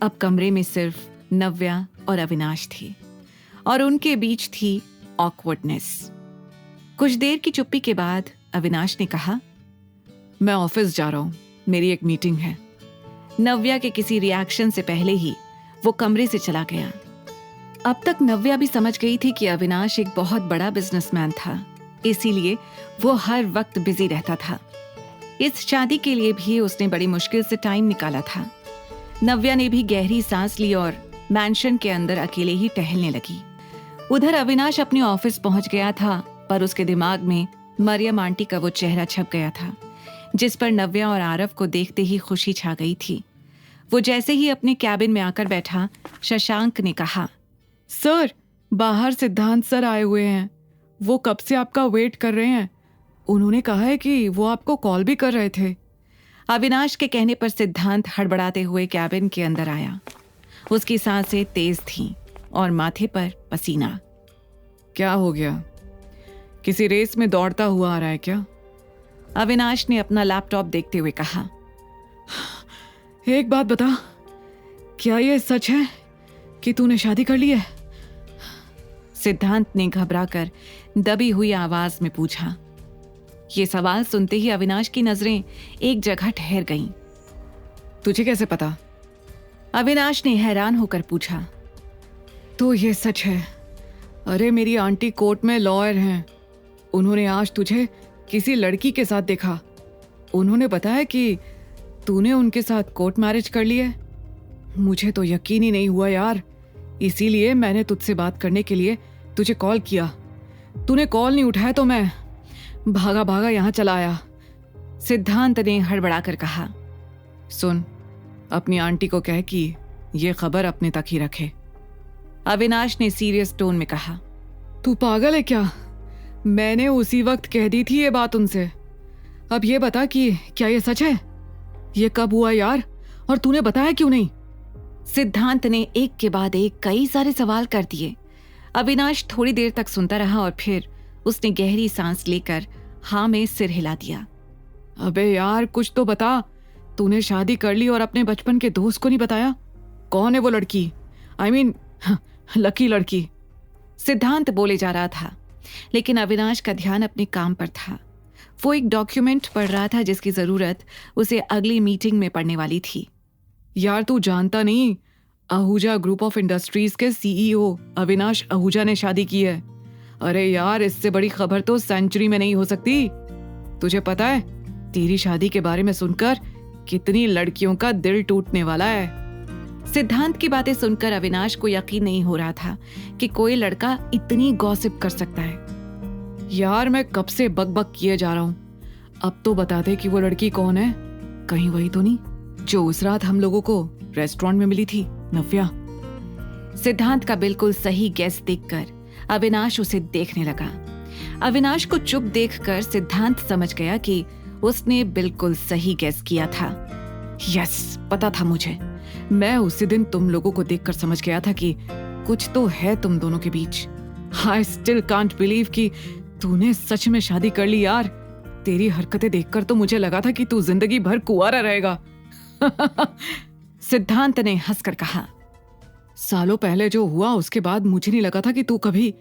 अब कमरे में सिर्फ नव्या और अविनाश थे और उनके बीच थी ऑकवर्डनेस। कुछ देर की चुप्पी के बाद अविनाश ने कहा, मैं ऑफिस जा रहा हूं, मेरी एक मीटिंग है। नव्या के किसी रिएक्शन से पहले ही वो कमरे से चला गया। अब तक नव्या भी समझ गई थी कि अविनाश एक बहुत बड़ा बिजनेसमैन था, इसीलिए वो हर वक्त बिजी रहता था। इस शादी के लिए भी उसने बड़ी मुश्किल से टाइम निकाला था। नव्या ने भी गहरी सांस ली और मैंशन के अंदर अकेले ही टहलने लगी। उधर अविनाश अपने ऑफिस पहुंच गया था, पर उसके दिमाग में मरियम आंटी का वो चेहरा छप गया था, जिस पर नव्या और आरव को देखते ही खुशी छा गई थी। वो जैसे ही अपने कैबिन में आकर बैठा, शशांक ने कहा, सर, बाहर सिद्धांत सर आए हुए हैं। वो कब से आपका वेट कर रहे हैं। उन्होंने कहा है कि वो आपको कॉल भी कर रहे थे। अविनाश के कहने पर सिद्धांत हड़बड़ाते हुए कैबिन के अंदर आया। उसकी सांसें तेज थीं और माथे पर पसीना। क्या हो गया? किसी रेस में दौड़ता हुआ आ रहा है क्या? अविनाश ने अपना लैपटॉप देखते हुए कहा। एक बात बता, क्या ये सच है कि तूने शादी कर ली है? सिद्धांत ने घबराकर दबी हुई आवाज में पूछा। ये सवाल सुनते ही अविनाश की नजरें एक जगह ठहर गईं। तुझे कैसे पता? अविनाश ने हैरान होकर पूछा। तो ये सच है। अरे, मेरी आंटी कोर्ट में लॉयर हैं। उन्होंने आज तुझे किसी लड़की के साथ देखा। उन्होंने बताया कि तूने उनके साथ कोर्ट मैरिज कर ली है। मुझे तो यकीन ही नहीं हुआ यार, इसीलिए मैंने तुझसे बात करने के लिए तुझे कॉल किया। तूने कॉल नहीं उठाया तो मैं भागा भागा यहाँ चला आया। सिद्धांत ने हड़बड़ाकर कहा। सुन, अपनी आंटी को कह कि ये खबर अपने तक ही रखे। अविनाश ने सीरियस टोन में कहा। तू पागल है क्या? मैंने उसी वक्त कह दी थी ये बात उनसे। अब ये बता कि क्या ये सच है? ये कब हुआ यार, और तूने बताया क्यों नहीं? सिद्धांत ने एक के बाद एक कई सारे सवाल कर दिए। अविनाश थोड़ी देर तक सुनता रहा और फिर उसने गहरी सांस लेकर हाँ में सिर हिला दिया। अबे यार, कुछ तो बता। तूने शादी कर ली और अपने बचपन के दोस्त को नहीं बताया? कौन है वो लड़की? आई मीन लकी लड़की। सिद्धांत बोले जा रहा था, लेकिन अविनाश का ध्यान अपने काम पर था। वो एक डॉक्यूमेंट पढ़ रहा था जिसकी जरूरत उसे अगली मीटिंग में पड़ने वाली थी। यार, तू जानता नहीं, आहूजा ग्रुप ऑफ इंडस्ट्रीज के सीईओ अविनाश आहूजा ने शादी की है। अरे यार, इससे बड़ी खबर तो सेंचुरी में नहीं हो सकती। तुझे पता है तेरी शादी के बारे में सुनकर कितनी लड़कियों का दिल टूटने वाला है। सिद्धांत की बातें सुनकर अविनाश को यकीन नहीं हो रहा था कि कोई लड़का इतनी गॉसिप कर सकता है। यार, मैं कब से बकबक किए जा रहा हूं। अब तो बता दे कि वो लड़की कौन है। कहीं वही तो नहीं जो उस रात हम लोगों को रेस्टोरेंट में मिली थी, नव्या? सिद्धांत का बिल्कुल सही गैस देखकर अविनाश उसे देखने लगा। अविनाश को चुप देखकर सिद्धांत समझ गया कि उसने बिल्कुल सही गैस किया था। यस, पता था मुझे। मैं उसी दिन तुम लोगों को देखकर समझ गया था कि कुछ तो है तुम दोनों के बीच। आई स्टिल कांट बिलीव कि तूने सच में शादी कर ली यार। तेरी हरकतें देखकर तो मुझे लगा था कि तू जिंदगी भर कुंवारा रहेगा। सिद्धांत ने हंसकर कहा। सालों पहले जो हुआ उसके बाद मुझे नहीं लगा था कि तू कभी।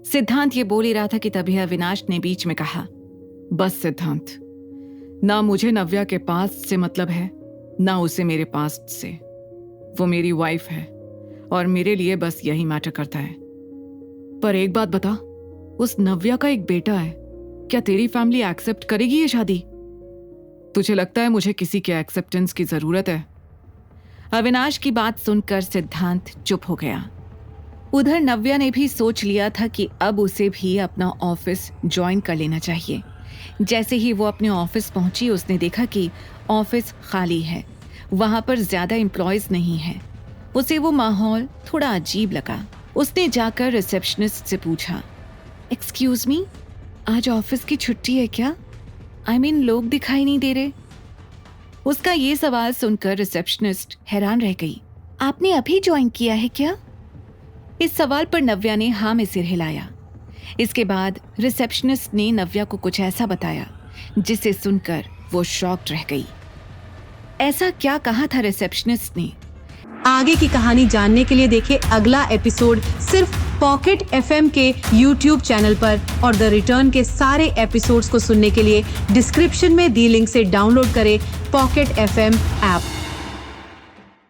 सिद्धांत ये बोल ही रहा था कि तभी अविनाश ने बीच में कहा, बस सिद्धांत, ना मुझे नव्या के पास्ट से मतलब है, ना उसे मेरे पास्ट से। वो मेरी वाइफ है और मेरे लिए बस यही मैटर करता है। पर एक बात बता, उस नव्या का एक बेटा है। क्या तेरी फैमिली एक्सेप्ट करेगी ये शादी? तुझे लगता है मुझे किसी के एक्सेप्टेंस की जरूरत है? अविनाश की बात सुनकर सिद्धांत चुप हो गया। उधर नव्या ने भी सोच लिया था कि अब उसे भी अपना ऑफिस ज्वाइन कर लेना चाहिए। जैसे ही वो अपने ऑफिस पहुंची, उसने देखा कि ऑफिस खाली है, वहां पर ज्यादा एम्प्लॉयज नहीं है। उसे वो माहौल थोड़ा अजीब लगा। उसने जाकर रिसेप्शनिस्ट से पूछा, एक्सक्यूज मी, आज ऑफिस की छुट्टी है क्या? आई मीन लोग दिखाई नहीं दे रहे। उसका ये सवाल सुनकर रिसेप्शनिस्ट हैरान रह गई। आपने अभी ज्वाइन किया है क्या? इस सवाल पर नव्या ने हाँ में सिर हिलाया। इसके बाद रिसेप्शनिस्ट ने नव्या को कुछ ऐसा बताया जिसे सुनकर वो शॉक्ड रह गई। ऐसा क्या कहा था रिसेप्शनिस्ट ने आगे की कहानी जानने के लिए देखें अगला एपिसोड सिर्फ पॉकेट FM के YouTube चैनल पर और द रिटर्न के सारे एपिसोड्स को सुनने के लिए डिस्क्रिप्शन में दी लिंक से डाउनलोड करें पॉकेट FM ऐप।